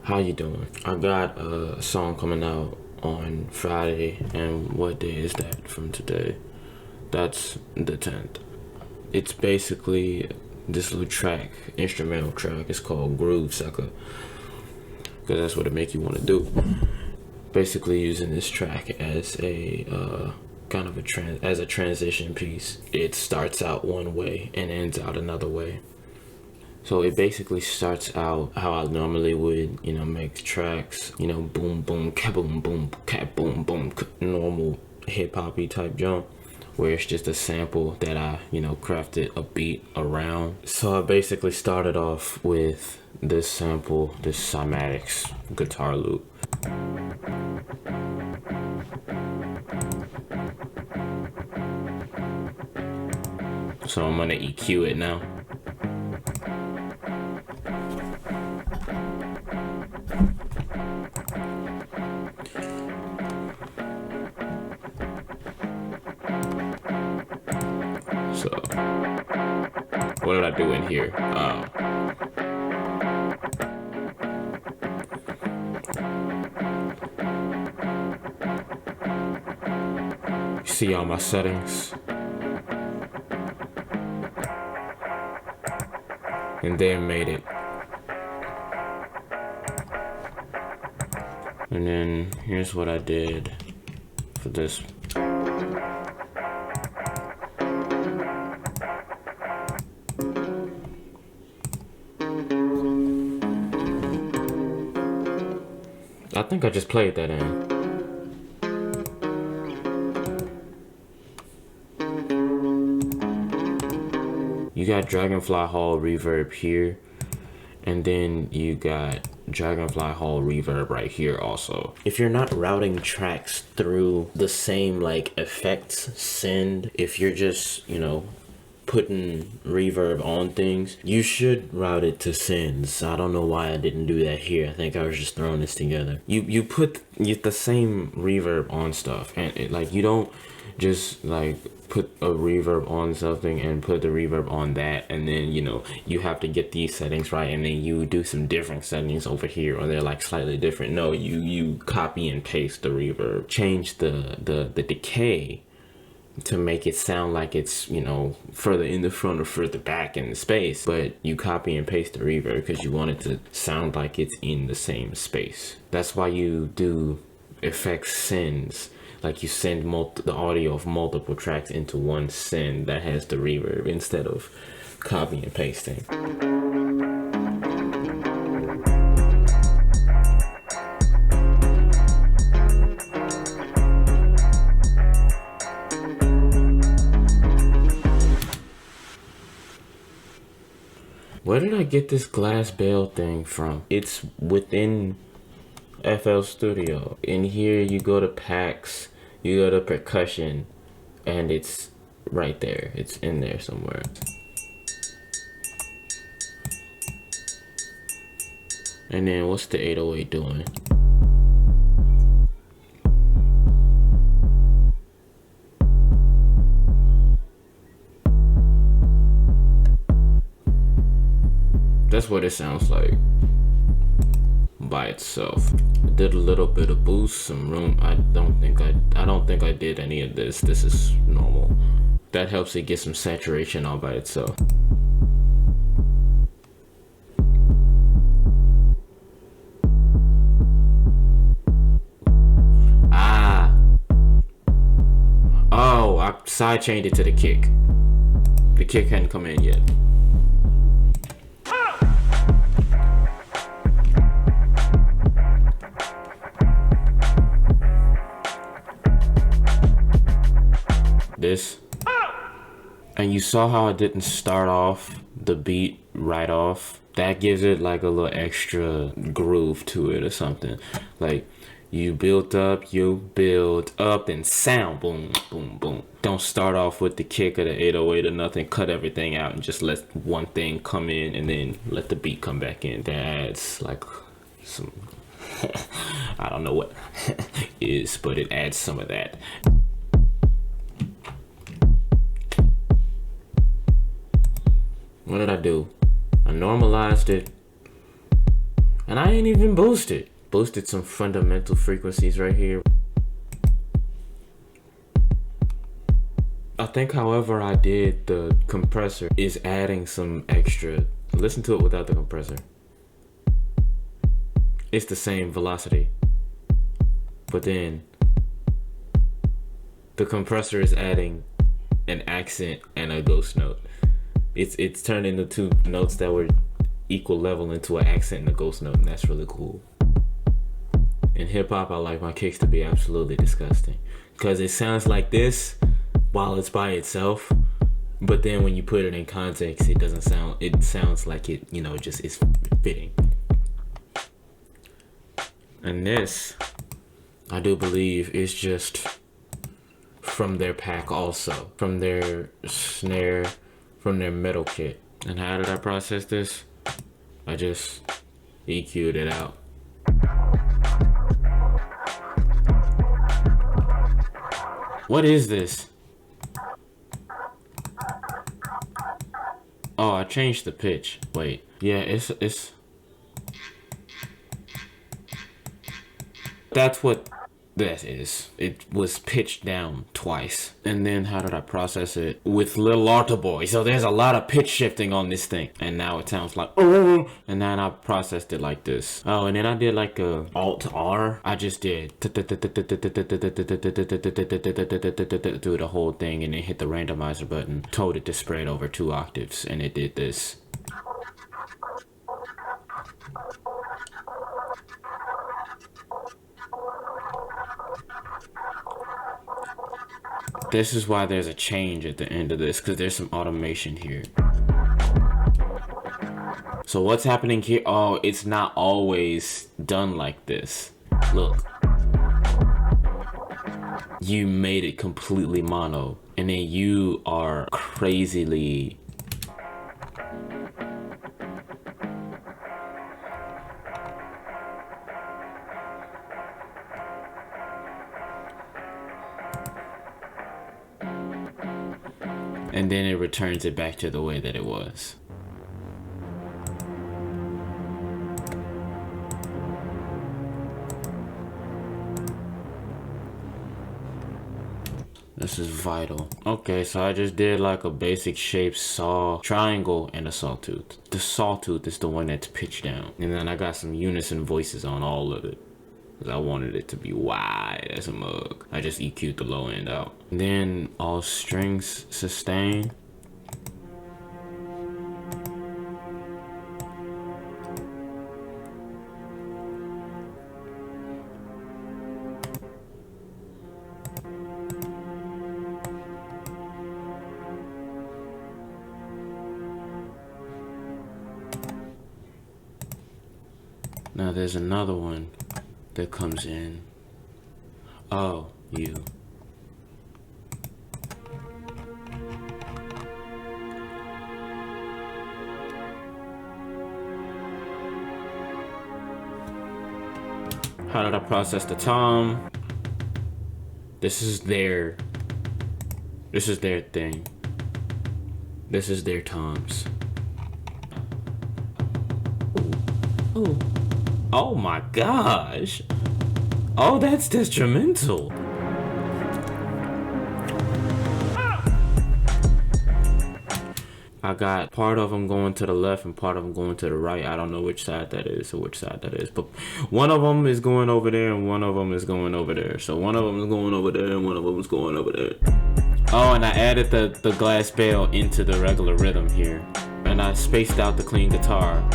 How you doing? I got a song coming out on Friday, and what day is that from today? That's the 10th. It's basically this little track, instrumental track. It's called Groove Suckah, because that's what it make you want to do. Basically using this track as a kind of a transition piece. It starts out one way and ends out another way. So it basically starts out how I normally would, make tracks, boom, boom, kaboom, boom, cat, boom, boom, normal hip hoppy type jump, where it's just a sample that I, crafted a beat around. So I basically started off with this sample, this cymatics guitar loop. So I'm gonna EQ it now. So, what did I do in here? See all my settings. And then made it. And then here's what I did for this. I think I just played that in. You got Dragonfly Hall reverb here, and then you got Dragonfly Hall reverb right here also. If you're not routing tracks through the same effects send, if you're just, putting reverb on things, you should route it to sends. I don't know why I didn't do that here. I think I was just throwing this together. You put the same reverb on stuff, and you don't just put a reverb on something and put the reverb on that, and then you have to get these settings right, and then you do some different settings over here, or they're slightly different. No, you copy and paste the reverb, change the decay to make it sound like it's further in the front or further back in the space, but you copy and paste the reverb because you want it to sound like it's in the same space. That's why you do effects sends. You send the audio of multiple tracks into one send that has the reverb instead of copy and pasting. Where did I get this glass bell thing from? It's within FL Studio. In here, you go to packs, you go to percussion, and it's right there. It's in there somewhere. And then what's the 808 doing? That's what it sounds like by itself. I did a little bit of boost, some room. I don't think I did any of this. This is normal. That helps it get some saturation all by itself. Oh, I sidechained it to the kick. The kick hadn't come in yet. This, and you saw how I didn't start off the beat right off. That gives it a little extra groove to it or something. You build up and sound, boom, boom, boom. Don't start off with the kick or the 808 or nothing. Cut everything out and just let one thing come in, and then let the beat come back in. That adds some I don't know what is, but it adds some of that. What did I do? I normalized it. And I ain't even boosted. Boosted some fundamental frequencies right here. I think however I did the compressor is adding some extra. Listen to it without the compressor. It's the same velocity. But then the compressor is adding an accent and a ghost note. It's turned into two notes that were equal level into an accent and a ghost note, and that's really cool. In hip hop, I like my kicks to be absolutely disgusting because it sounds like this while it's by itself, but then when you put it in context, it doesn't sound. It sounds like it, you know, just is fitting. And this, I do believe, is just from their pack also, from their snare, from their metal kit. And how did I process this? I just EQ'd it out. What is this? Oh, I changed the pitch. Wait, yeah, it's. That's what that is. It was pitched down twice. And then how did I process it? With Lil Arta Boy. So there's a lot of pitch shifting on this thing. And now it sounds like, oh, and then I processed it like this. Oh, and then I did like a Alt R. I just did through the whole thing and then hit the randomizer button. Told it to spread over 2 octaves and it did this. This is why there's a change at the end of this, because there's some automation here. So what's happening here? Oh, it's not always done like this. Look. You made it completely mono, and then you are crazily... And then it returns it back to the way that it was. This is vital. Okay, so I just did like a basic shape saw triangle and a sawtooth. The sawtooth is the one that's pitched down. And then I got some unison voices on all of it, because I wanted it to be wide as a mug. I just EQ'd the low end out. And then all strings sustain. Now there's another one that comes in. Oh, you. How did I process the tom? This is their thing. This is their toms. Ooh. Oh my gosh. Oh, that's detrimental. I got part of them going to the left and part of them going to the right. I don't know which side that is or which side that is, but one of them is going over there and one of them is going over there. So one of them is going over there and one of them is going over there. Oh, and I added the glass bell into the regular rhythm here. And I spaced out the clean guitar.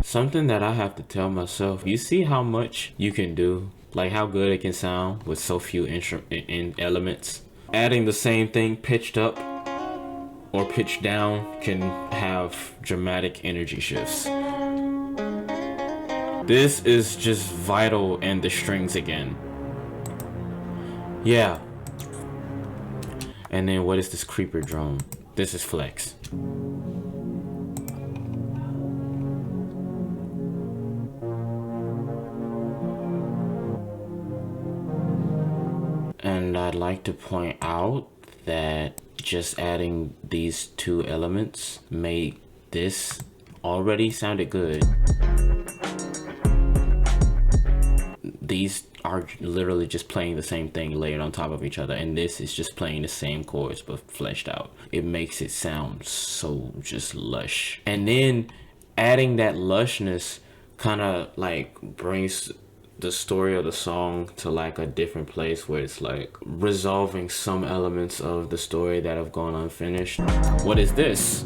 Something that I have to tell myself, you see how much you can do, like how good it can sound with so few elements. Adding the same thing pitched up or pitched down can have dramatic energy shifts. This is just vital, and the strings again. Yeah. And then what is this creeper drone? This is flex. And like to point out that just adding these two elements made this already sounded good. These are literally just playing the same thing layered on top of each other, and this is just playing the same chords but fleshed out. It makes it sound so just lush. And then adding that lushness kind of like brings the story of the song to like a different place, where it's like resolving some elements of the story that have gone unfinished. What is this?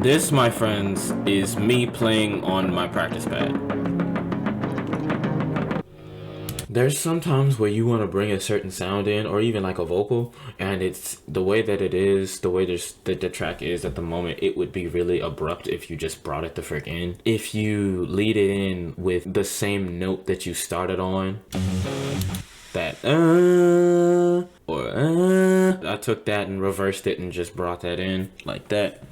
This, my friends, is me playing on my practice pad. There's sometimes where you want to bring a certain sound in, or even like a vocal, and it's the way that it is, the way the track is at the moment, it would be really abrupt if you just brought it the frick in. If you lead it in with the same note that you started on, that or I took that and reversed it and just brought that in like that.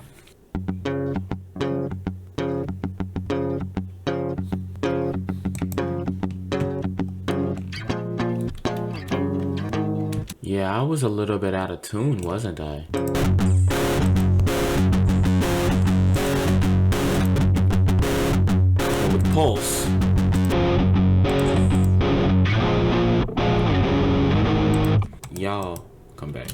Yeah, I was a little bit out of tune, wasn't I? And with Pulse, y'all come back.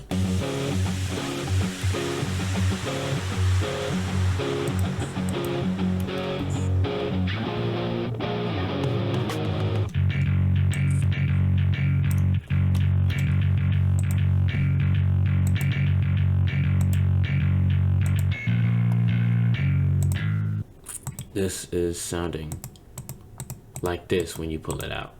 This is sounding like this when you pull it out.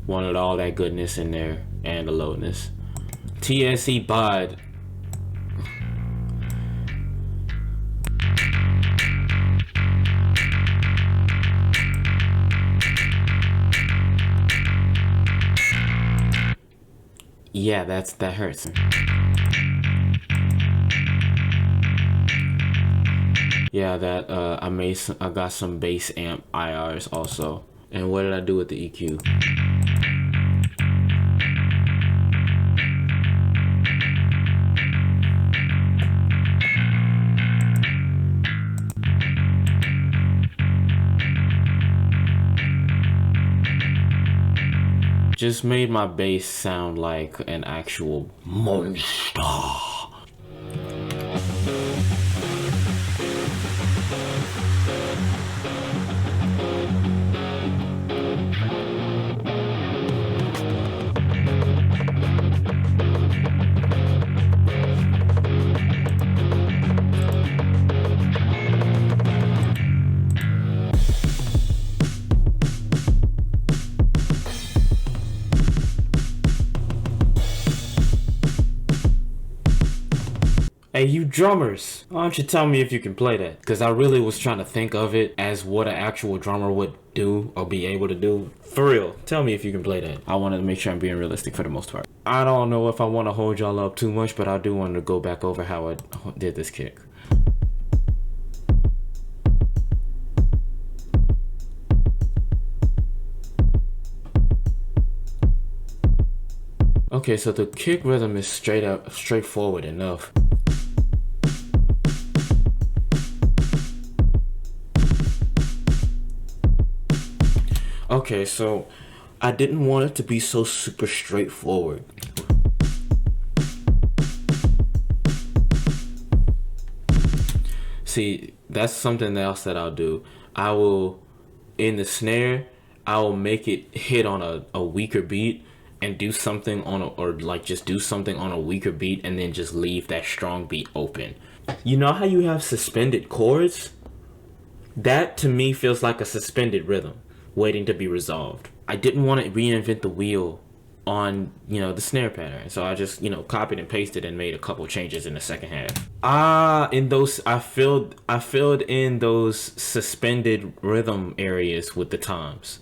Wanted all that goodness in there and the lowness. TSE bod. Yeah, that hurts. Yeah, that I got some bass amp IRs also. And what did I do with the EQ? Just made my bass sound like an actual monster. Hey, you drummers, why don't you tell me if you can play that? Because I really was trying to think of it as what an actual drummer would do or be able to do. For real, tell me if you can play that. I wanted to make sure I'm being realistic for the most part. I don't know if I want to hold y'all up too much, but I do want to go back over how I did this kick. Okay, so the kick rhythm is straightforward enough. Okay, so I didn't want it to be so super straightforward. See, that's something else that I'll do. I will, in the snare, I will make it hit on a weaker beat and do something on just do something on a weaker beat and then just leave that strong beat open. You know how you have suspended chords? That to me feels like a suspended rhythm waiting to be resolved. I didn't want to reinvent the wheel on, the snare pattern. So I just, copied and pasted and made a couple changes in the second half. In those, I filled in those suspended rhythm areas with the toms.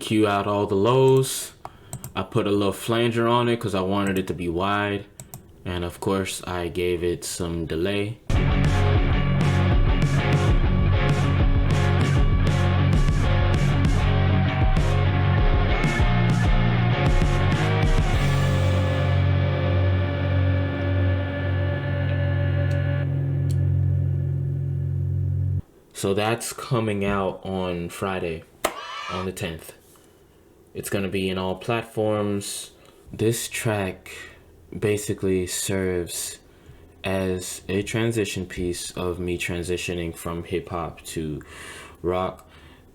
EQ out all the lows. I put a little flanger on it because I wanted it to be wide. And of course, I gave it some delay. So that's coming out on Friday, on the 10th. It's gonna be in all platforms. This track basically serves as a transition piece of me transitioning from hip hop to rock.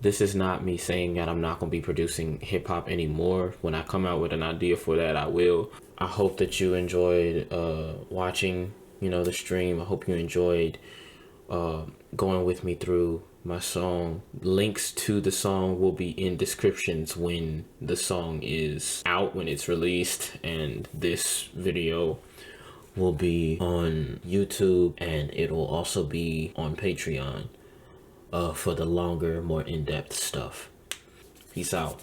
This is not me saying that I'm not gonna be producing hip hop anymore. When I come out with an idea for that, I will. I hope that you enjoyed watching, the stream. I hope you enjoyed going with me through my song. Links to the song will be in descriptions when the song is out, when it's released, and this video will be on YouTube, and it will also be on Patreon for the longer, more in-depth stuff. Peace out.